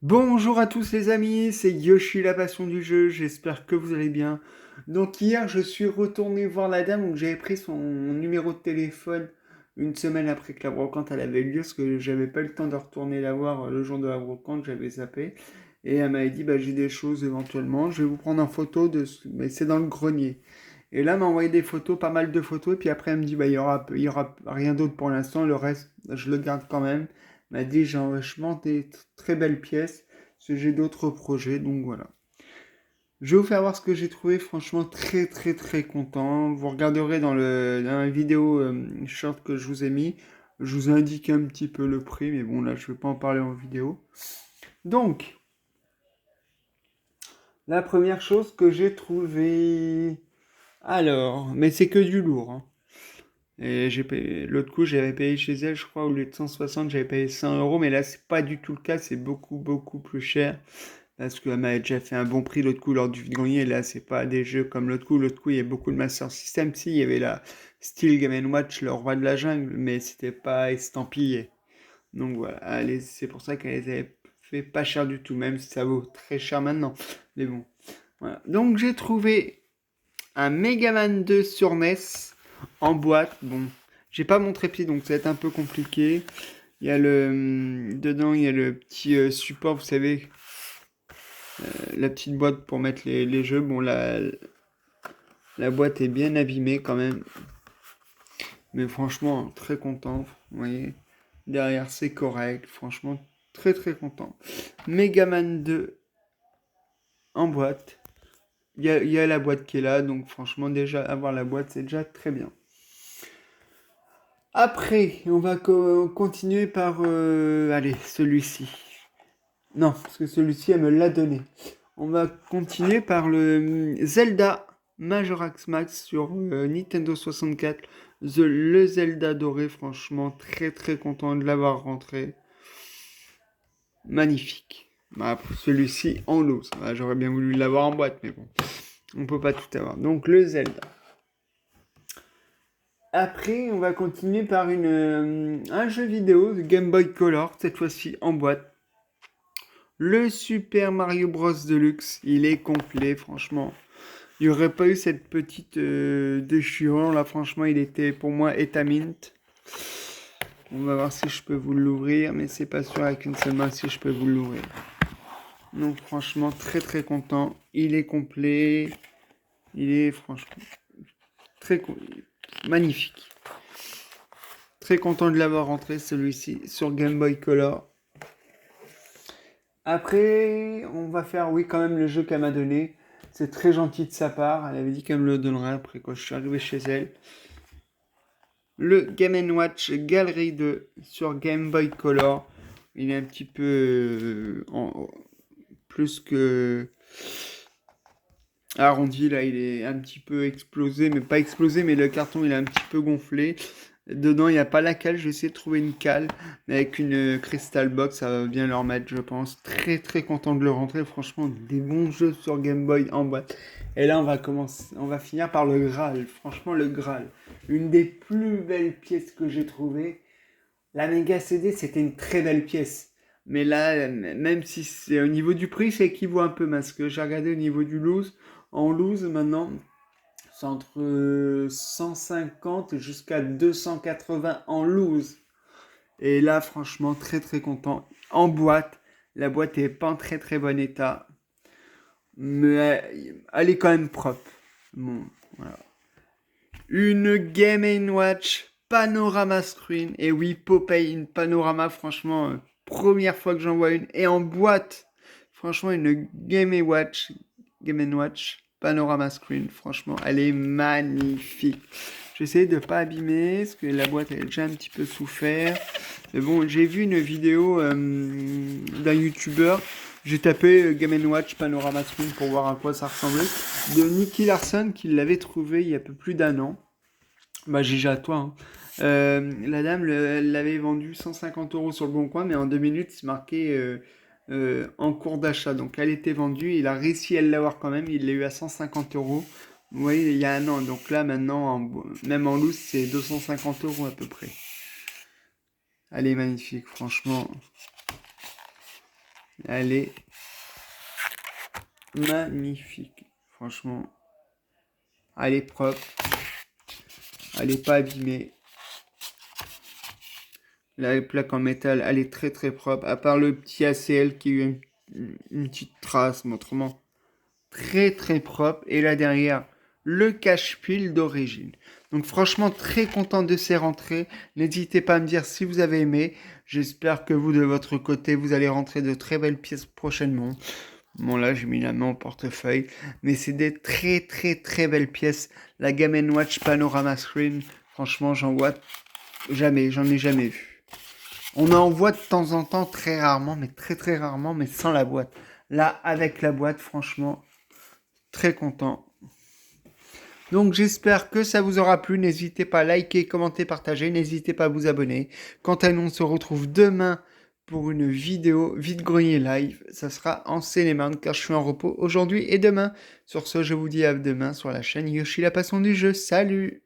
Bonjour à tous les amis, c'est Yoshi la passion du jeu, j'espère que vous allez bien. Donc hier je suis retourné voir la dame où j'avais pris son numéro de téléphone une semaine après que la brocante elle avait eu lieu parce que j'avais pas eu le temps de retourner la voir le jour de la brocante, j'avais zappé. Et elle m'avait dit bah j'ai des choses éventuellement, je vais vous prendre en photo mais c'est dans le grenier. Et là elle m'a envoyé des photos, pas mal de photos, et puis après elle me dit bah il y aura rien d'autre pour l'instant, le reste je le garde quand même. Elle m'a dit j'ai vachement des très belles pièces, parce que j'ai d'autres projets, donc voilà. Je vais vous faire voir ce que j'ai trouvé, franchement très très très content. Vous regarderez dans la vidéo short que je vous ai mis, je vous indique un petit peu le prix, mais bon là je vais pas en parler en vidéo. Donc, la première chose que j'ai trouvée... Alors, mais c'est que du lourd, hein. Et j'ai payé, l'autre coup, j'avais payé chez elle, je crois, au lieu de 160, j'avais payé 100 euros, mais là, c'est pas du tout le cas, c'est beaucoup, beaucoup plus cher. Parce qu'elle m'avait déjà fait un bon prix l'autre coup lors du vide-grenier, là, c'est pas des jeux comme l'autre coup. L'autre coup, il y avait beaucoup de Master System, si, il y avait la Steel Game Watch, le roi de la jungle, mais c'était pas estampillé. Donc voilà, c'est pour ça qu'elle les avait fait pas cher du tout, même si ça vaut très cher maintenant. Mais bon, voilà. Donc j'ai trouvé un Mega Man 2 sur NES en boîte. Bon, j'ai pas mon trépied donc ça va être un peu compliqué. Dedans, il y a le petit support, vous savez, la petite boîte pour mettre les jeux. Bon, la boîte est bien abîmée quand même. Mais franchement, très content. Vous voyez, derrière, c'est correct. Franchement, très très content. Megaman 2 en boîte. Il y a la boîte qui est là. Donc franchement, déjà, avoir la boîte, c'est déjà très bien. Après, on va continuer par... allez, celui-ci. Non, parce que celui-ci, elle me l'a donné. On va continuer par le Zelda Majora's Max sur Nintendo 64. Le Zelda doré, franchement, très très content de l'avoir rentré. Magnifique. Bah, celui-ci en loose. Bah, j'aurais bien voulu l'avoir en boîte, mais bon, on peut pas tout avoir. Donc le Zelda. Après, on va continuer par un jeu vidéo de Game Boy Color, cette fois-ci en boîte. Le Super Mario Bros. Deluxe, il est complet, franchement. Il n'y aurait pas eu cette petite déchirure là, franchement, il était pour moi étaminte. On va voir si je peux vous l'ouvrir, mais c'est pas sûr avec une seule main si je peux vous l'ouvrir. Donc franchement, très très content. Il est complet. Il est franchement très magnifique. Très content de l'avoir rentré celui-ci sur Game Boy Color. Après, on va faire, oui, quand même le jeu qu'elle m'a donné. C'est très gentil de sa part. Elle avait dit qu'elle me le donnerait après quand je suis arrivé chez elle. Le Game Watch Gallery 2 sur Game Boy Color. Il est un petit peu plus que arrondi là, il est un petit peu explosé, mais pas explosé, mais le carton il est un petit peu gonflé. Dedans il n'y a pas la cale, je vais essayer de trouver une cale, mais avec une Crystal Box ça va bien leur mettre je pense. Très très content de le rentrer, franchement des bons jeux sur Game Boy en boîte. Et là on va finir par le Graal, franchement le Graal. Une des plus belles pièces que j'ai trouvées. La Mega CD c'était une très belle pièce. Mais là, même si c'est au niveau du prix, ça équivaut un peu, parce que j'ai regardé au niveau du loose. En loose, maintenant, c'est entre 150 jusqu'à 280 en loose. Et là, franchement, très très content. En boîte, la boîte est pas en très très bon état. Mais elle est quand même propre. Bon, voilà. Une Game Watch Panorama Screen. Et oui, Popeye, une Panorama, franchement, première fois que j'en vois une. Et en boîte, franchement, une Game Watch Panorama Screen. Franchement, elle est magnifique. J'essaie de pas abîmer, parce que la boîte elle a déjà un petit peu souffert. Mais bon, j'ai vu une vidéo d'un youtubeur. J'ai tapé Game Watch Panorama Screen pour voir à quoi ça ressemblait. De Nicky Larson qui l'avait trouvé il y a un peu plus d'un an. Bah, GG à toi, hein. La dame l'avait vendu 150 euros sur le bon coin, mais en 2 minutes, c'est marqué en cours d'achat. Donc, elle était vendue. Il a réussi à l'avoir quand même. Il l'a eu à 150 euros. Vous voyez, il y a un an. Donc là, maintenant, même en loose, c'est 250 euros à peu près. Elle est magnifique, franchement. Elle est magnifique. Franchement, elle est propre. Elle n'est pas abîmée. La plaque en métal, elle est très très propre. À part le petit ACL qui a eu une petite trace, mais autrement, très très propre. Et là derrière, le cache-pile d'origine. Donc franchement, très content de ces rentrées. N'hésitez pas à me dire si vous avez aimé. J'espère que vous, de votre côté, vous allez rentrer de très belles pièces prochainement. Bon là, j'ai mis la main au portefeuille. Mais c'est des très très très belles pièces. La Game & Watch Panorama Screen, franchement, j'en ai jamais vu. On en voit de temps en temps, très rarement, mais très très rarement, mais sans la boîte. Là, avec la boîte, franchement, très content. Donc j'espère que ça vous aura plu. N'hésitez pas à liker, commenter, partager. N'hésitez pas à vous abonner. Quant à nous, on se retrouve demain pour une vidéo vide-grenier live. Ça sera en Seine-et-Marne car je suis en repos aujourd'hui et demain. Sur ce, je vous dis à demain sur la chaîne Yoshi la passion du jeu. Salut!